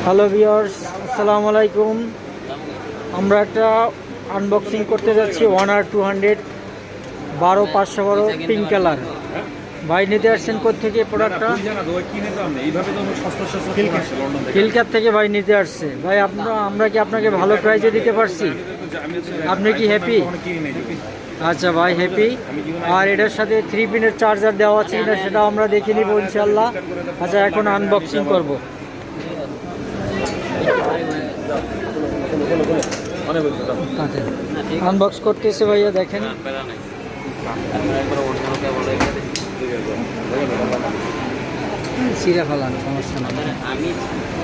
Hello viewers, আসসালামু আলাইকুম। আমরা একটা আনবক্সিং করতে যাচ্ছি ওয়ানার 200 12/512 পিঙ্ক কালার। ভাই নিতে আসছেন কোত্থেকে প্রোডাক্টটা? ফিলক্যাপ থেকে ভাই নিতে আসছে। ভাই আমরা কি আপনাকে ভালো প্রাইসে দিতে পারছি? আপনি কি হ্যাপি? আচ্ছা ভাই, হ্যাপি। আর এটার সাথে 3 পিনের চার্জার দেওয়া আছে কিনা সেটাও আমরা দেখে নিব ইনশাল্লাহ। আচ্ছা, এখন আনবক্সিং করব। আনবক্স করতেছে ভাইয়া, দেখেন। সিরা ফেলান, সমস্যা না। আমি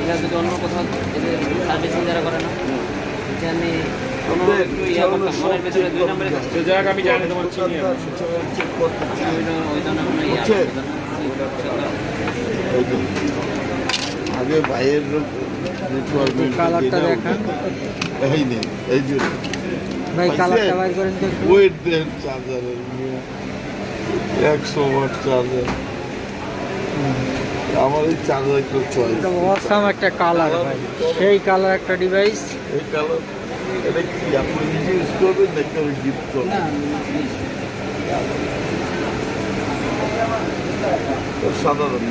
এটা যদি অন্য কোথাও সার্ভিসিং যারা করে না, এখানে কোনো একটু ইয়া করতাম, মনের ভিতরে 2 নম্বরে আমি জানি তোমার চিনি ওই জন্য কোনো ইয়া আগে ভাইয়ের কালারটা দেখান এই নেই, এই যে ভাই, কালারটা বাইর করেন তো একটু। ওয়েট দেন চার্জারের 100 ওয়াট চার্জার। আমার এই চার্জার একটু চয়েস। এটা অসাম একটা কালার ভাই, সেই কালার একটা ডিভাইস। এই কালার এটা কি আপনি নিজে ইউজ করবেন নাকি আমি গিফট করবেন? সাধারণ